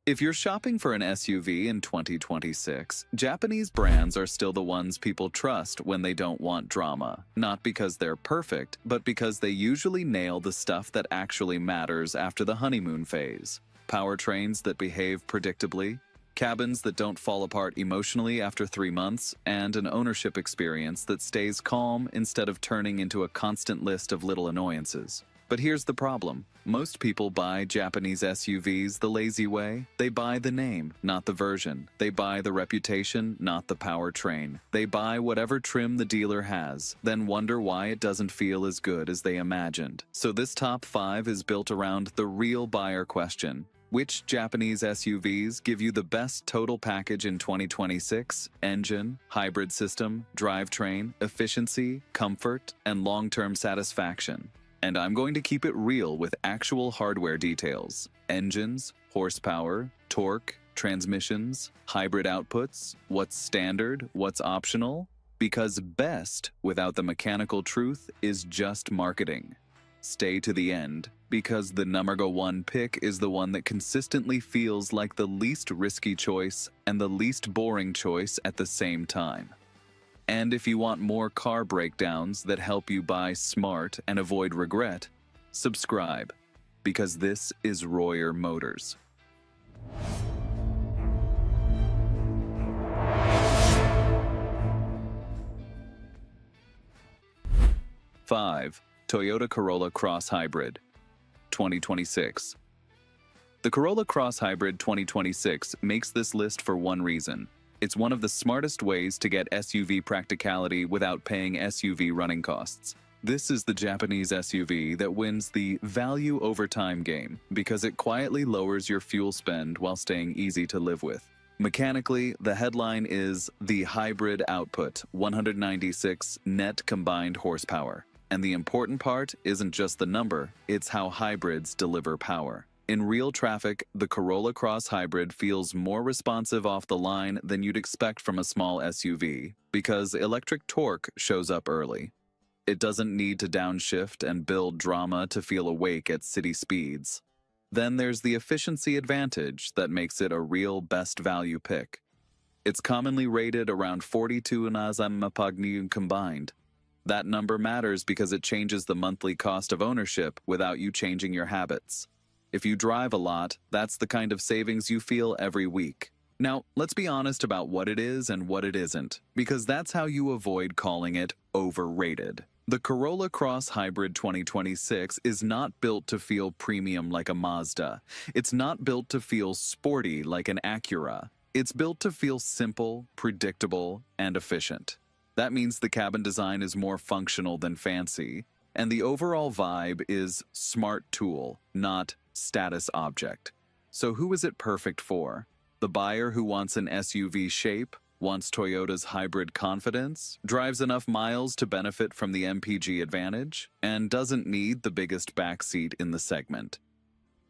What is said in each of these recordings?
If you're shopping for an SUV in 2026, Japanese brands are still the ones people trust when they don't want drama. Not because they're perfect, but because they usually nail the stuff that actually matters after the honeymoon phase. Powertrains that behave predictably, cabins that don't fall apart emotionally after 3 months, and an ownership experience that stays calm instead of turning into a constant list of little annoyances. But here's the problem. Most people buy Japanese SUVs the lazy way. They buy the name, not the version. They buy the reputation, not the powertrain. They buy whatever trim the dealer has, then wonder why it doesn't feel as good as they imagined. So this top 5 is built around the real buyer question. Which Japanese SUVs give you the best total package in 2026? Engine, hybrid system, drivetrain, efficiency, comfort, and long-term satisfaction. And I'm going to keep it real with actual hardware details. Engines, horsepower, torque, transmissions, hybrid outputs, what's standard, what's optional. Because best, without the mechanical truth, is just marketing. Stay to the end, because the number 1 pick is the one that consistently feels like the least risky choice and the least boring choice at the same time. And if you want more car breakdowns that help you buy smart and avoid regret, subscribe, because this is Royer Motors. Five, Toyota Corolla Cross Hybrid, 2026. The Corolla Cross Hybrid 2026 makes this list for one reason. It's one of the smartest ways to get SUV practicality without paying SUV running costs. This is the Japanese SUV that wins the value over time game because it quietly lowers your fuel spend while staying easy to live with. Mechanically, the headline is the hybrid output, 196 net combined horsepower. And the important part isn't just the number, it's how hybrids deliver power. In real traffic, the Corolla Cross Hybrid feels more responsive off the line than you'd expect from a small SUV, because electric torque shows up early. It doesn't need to downshift and build drama to feel awake at city speeds. Then there's the efficiency advantage that makes it a real best value pick. It's commonly rated around 42 Nm combined. That number matters because it changes the monthly cost of ownership without you changing your habits. If you drive a lot, that's the kind of savings you feel every week. Now, let's be honest about what it is and what it isn't, because that's how you avoid calling it overrated. The Corolla Cross Hybrid 2026 is not built to feel premium like a Mazda. It's not built to feel sporty like an Acura. It's built to feel simple, predictable, and efficient. That means the cabin design is more functional than fancy, and the overall vibe is smart tool, not status object. So who is it perfect for? The buyer who wants an SUV shape, wants Toyota's hybrid confidence, drives enough miles to benefit from the MPG advantage, and doesn't need the biggest backseat in the segment.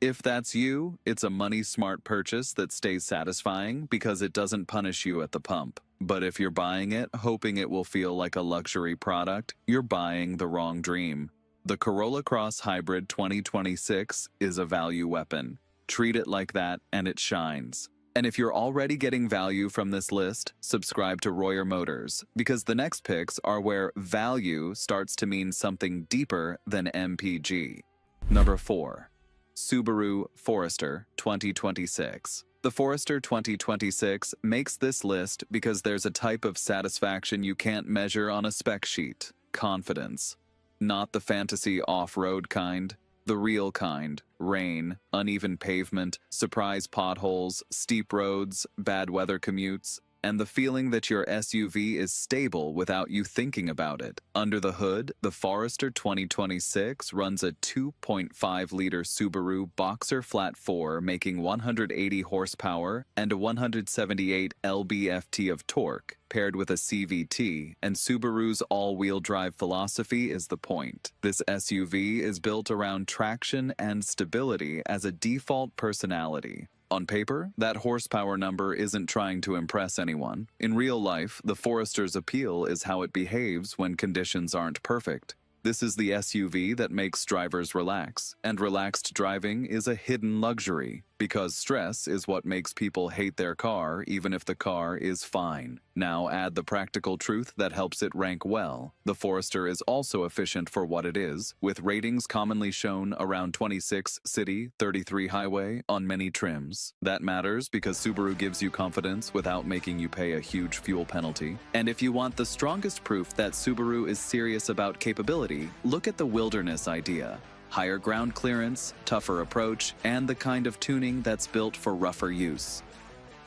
If that's you, it's a money-smart purchase that stays satisfying because it doesn't punish you at the pump. But if you're buying it hoping it will feel like a luxury product, you're buying the wrong dream. The Corolla Cross Hybrid 2026 is a value weapon. Treat it like that and it shines. And if you're already getting value from this list, subscribe to Royer Motors, because the next picks are where value starts to mean something deeper than MPG. Number 4. Subaru Forester 2026. The Forester 2026 makes this list because there's a type of satisfaction you can't measure on a spec sheet: confidence. Not the fantasy off-road kind, the real kind: rain, uneven pavement, surprise potholes, steep roads, bad weather commutes, and the feeling that your SUV is stable without you thinking about it. Under the hood, the Forester 2026 runs a 2.5-liter Subaru Boxer Flat 4, making 180 horsepower and a 178 lb-ft of torque, paired with a CVT, and Subaru's all-wheel drive philosophy is the point. This SUV is built around traction and stability as a default personality. On paper, that horsepower number isn't trying to impress anyone. In real life, the Forester's appeal is how it behaves when conditions aren't perfect. This is the SUV that makes drivers relax, and relaxed driving is a hidden luxury. Because stress is what makes people hate their car even if the car is fine. Now add the practical truth that helps it rank well. The Forester is also efficient for what it is, with ratings commonly shown around 26 city, 33 highway on many trims. That matters because Subaru gives you confidence without making you pay a huge fuel penalty. And if you want the strongest proof that Subaru is serious about capability, look at the wilderness idea. Higher ground clearance, tougher approach, and the kind of tuning that's built for rougher use.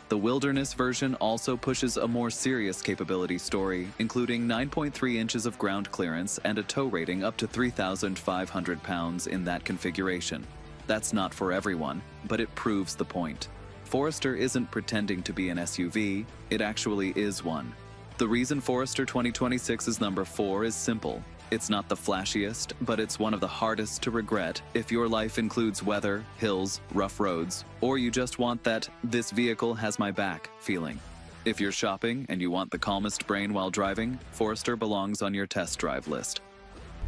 The wilderness version also pushes a more serious capability story, including 9.3 inches of ground clearance and a tow rating up to 3,500 pounds in that configuration. That's not for everyone, but it proves the point. Forester isn't pretending to be an SUV, it actually is one. The reason Forester 2026 is number 4 is simple. It's not the flashiest, but it's one of the hardest to regret if your life includes weather, hills, rough roads, or you just want that "this vehicle has my back" feeling. If you're shopping and you want the calmest brain while driving, Forester belongs on your test drive list.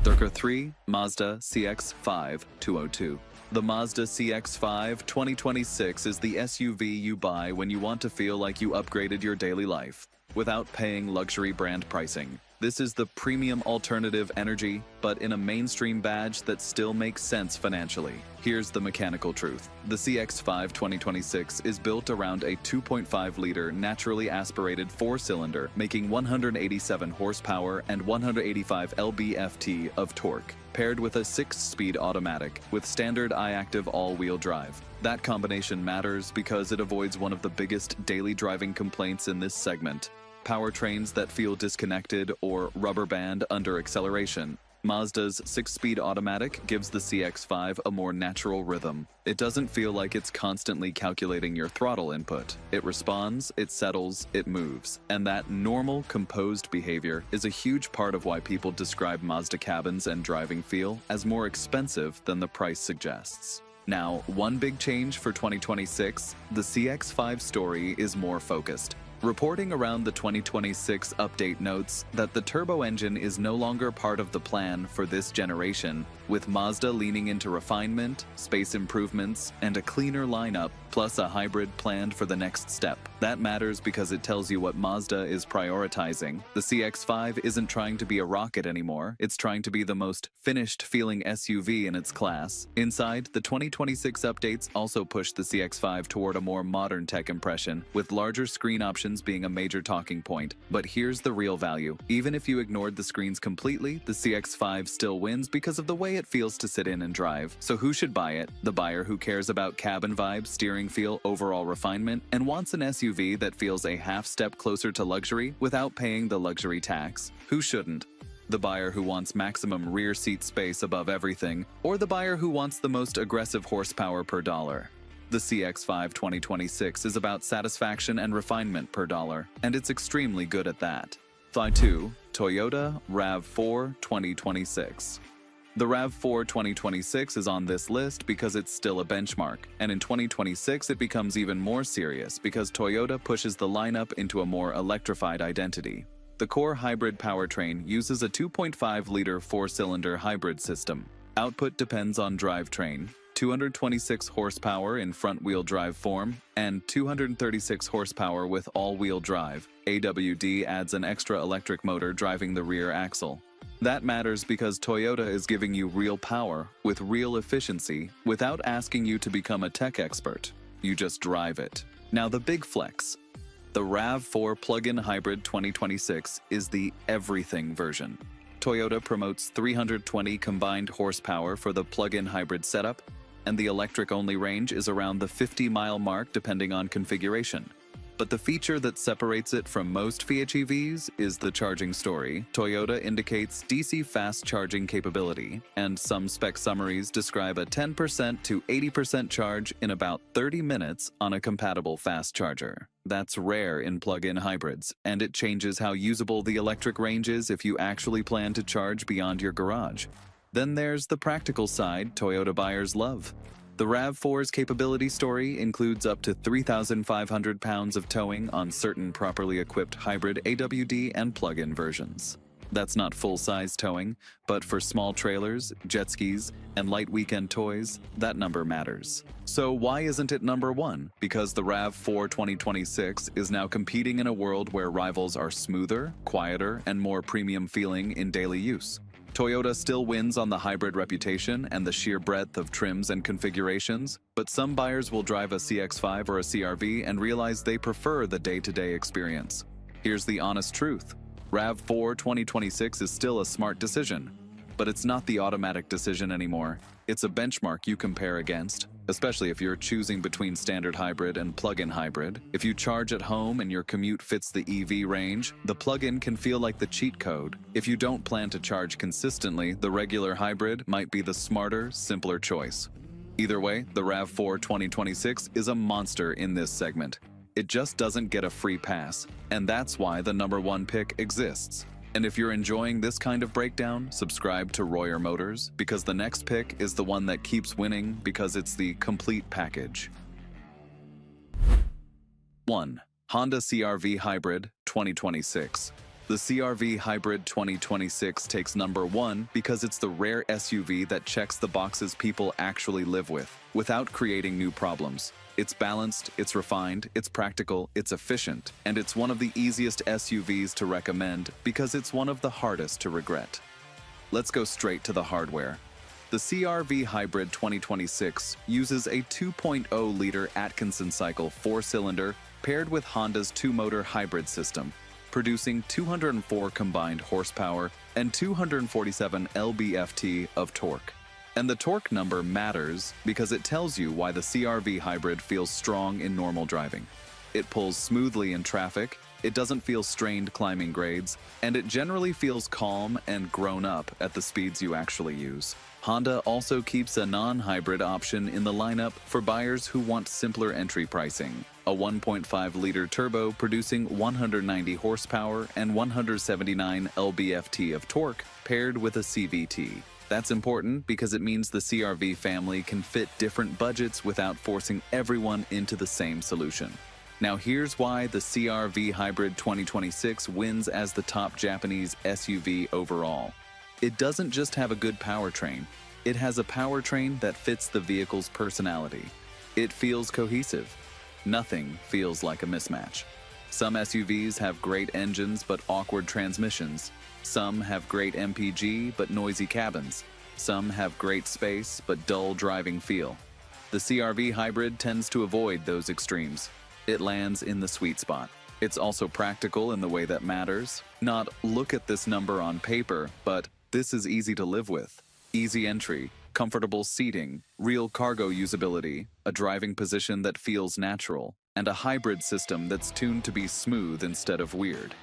Third 3, Mazda CX-5 202. The Mazda CX-5 2026 is the SUV you buy when you want to feel like you upgraded your daily life without paying luxury brand pricing. This is the premium alternative energy, but in a mainstream badge that still makes sense financially. Here's the mechanical truth. The CX-5 2026 is built around a 2.5-liter naturally aspirated 4-cylinder, making 187 horsepower and 185 lb-ft of torque, paired with a 6-speed automatic with standard iActive all-wheel drive. That combination matters because it avoids one of the biggest daily driving complaints in this segment: powertrains that feel disconnected or rubber band under acceleration. Mazda's 6-speed automatic gives the CX-5 a more natural rhythm. It doesn't feel like it's constantly calculating your throttle input. It responds, it settles, it moves. And that normal, composed behavior is a huge part of why people describe Mazda cabins and driving feel as more expensive than the price suggests. Now, one big change for 2026, the CX-5 story is more focused. Reporting around the 2026 update notes that the turbo engine is no longer part of the plan for this generation, with Mazda leaning into refinement, space improvements, and a cleaner lineup, plus a hybrid planned for the next step. That matters because it tells you what Mazda is prioritizing. The CX-5 isn't trying to be a rocket anymore, it's trying to be the most finished-feeling SUV in its class. Inside, the 2026 updates also push the CX-5 toward a more modern tech impression, with larger screen options being a major talking point. But here's the real value. Even if you ignored the screens completely, the CX-5 still wins because of the way it feels to sit in and drive. So who should buy it? The buyer who cares about cabin vibe, steering feel, overall refinement, and wants an SUV that feels a half step closer to luxury without paying the luxury tax. Who shouldn't? The buyer who wants maximum rear seat space above everything, or the buyer who wants the most aggressive horsepower per dollar. The CX-5 2026 is about satisfaction and refinement per dollar, and it's extremely good at that. Thigh 2, Toyota RAV4 2026. The RAV4 2026 is on this list because it's still a benchmark, and in 2026 it becomes even more serious because Toyota pushes the lineup into a more electrified identity. The core hybrid powertrain uses a 2.5-liter 4-cylinder hybrid system. Output depends on drivetrain: 226 horsepower in front-wheel drive form, and 236 horsepower with all-wheel drive. AWD adds an extra electric motor driving the rear axle. That matters because Toyota is giving you real power with real efficiency without asking you to become a tech expert. You just drive it. Now the big flex. The RAV4 plug-in hybrid 2026 is the everything version. Toyota promotes 320 combined horsepower for the plug-in hybrid setup, and the electric-only range is around the 50-mile mark depending on configuration. But the feature that separates it from most PHEVs is the charging story. Toyota indicates DC fast charging capability, and some spec summaries describe a 10% to 80% charge in about 30 minutes on a compatible fast charger. That's rare in plug-in hybrids, and it changes how usable the electric range is if you actually plan to charge beyond your garage. Then there's the practical side Toyota buyers love. The RAV4's capability story includes up to 3,500 pounds of towing on certain properly equipped hybrid AWD and plug-in versions. That's not full-size towing, but for small trailers, jet skis, and light weekend toys, that number matters. So why isn't it number one? Because the RAV4 2026 is now competing in a world where rivals are smoother, quieter, and more premium feeling in daily use. Toyota still wins on the hybrid reputation and the sheer breadth of trims and configurations, but some buyers will drive a CX-5 or a CR-V and realize they prefer the day-to-day experience. Here's the honest truth. RAV4 2026 is still a smart decision, but it's not the automatic decision anymore. It's a benchmark you compare against, especially if you're choosing between standard hybrid and plug-in hybrid. If you charge at home and your commute fits the EV range, the plug-in can feel like the cheat code. If you don't plan to charge consistently, the regular hybrid might be the smarter, simpler choice. Either way, the RAV4 2026 is a monster in this segment. It just doesn't get a free pass, and that's why the number one pick exists. And if you're enjoying this kind of breakdown, subscribe to Royer Motors, because the next pick is the one that keeps winning because it's the complete package. 1. Honda CR-V Hybrid 2026. The CR-V Hybrid 2026 takes number one because it's the rare SUV that checks the boxes people actually live with, without creating new problems. It's balanced, it's refined, it's practical, it's efficient, and it's one of the easiest SUVs to recommend because it's one of the hardest to regret. Let's go straight to the hardware. The CR-V Hybrid 2026 uses a 2.0-liter Atkinson cycle 4-cylinder paired with Honda's 2-motor hybrid system, producing 204 combined horsepower and 247 lb-ft of torque. And the torque number matters because it tells you why the CR-V Hybrid feels strong in normal driving. It pulls smoothly in traffic, it doesn't feel strained climbing grades, and it generally feels calm and grown up at the speeds you actually use. Honda also keeps a non-hybrid option in the lineup for buyers who want simpler entry pricing. A 1.5-liter turbo producing 190 horsepower and 179 lb-ft of torque paired with a CVT. That's important because it means the CR-V family can fit different budgets without forcing everyone into the same solution. Now here's why the CR-V Hybrid 2026 wins as the top Japanese SUV overall. It doesn't just have a good powertrain, it has a powertrain that fits the vehicle's personality. It feels cohesive. Nothing feels like a mismatch. Some SUVs have great engines but awkward transmissions. Some have great MPG but noisy cabins. Some have great space but dull driving feel. The CR-V Hybrid tends to avoid those extremes. It lands in the sweet spot. It's also practical in the way that matters. Not look at this number on paper, but this is easy to live with. Easy entry, comfortable seating, real cargo usability, a driving position that feels natural, and a hybrid system that's tuned to be smooth instead of weird.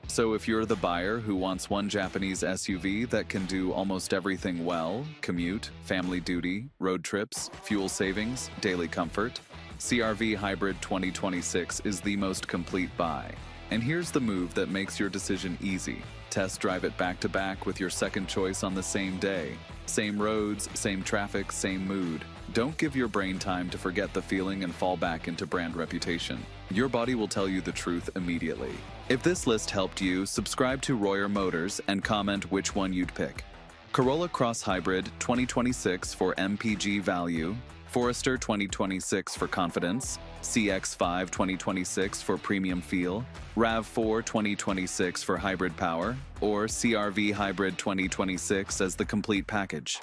So if you're the buyer who wants one Japanese SUV that can do almost everything well, commute, family duty, road trips, fuel savings, daily comfort, CR-V Hybrid 2026 is the most complete buy. And here's the move that makes your decision easy. Test drive it back-to-back with your second choice on the same day. Same roads, same traffic, same mood. Don't give your brain time to forget the feeling and fall back into brand reputation. Your body will tell you the truth immediately. If this list helped you, subscribe to Royer Motors and comment which one you'd pick. Corolla Cross Hybrid 2026 for MPG value, Forester 2026 for confidence, CX-5 2026 for premium feel, RAV4 2026 for hybrid power, or CR-V Hybrid 2026 as the complete package.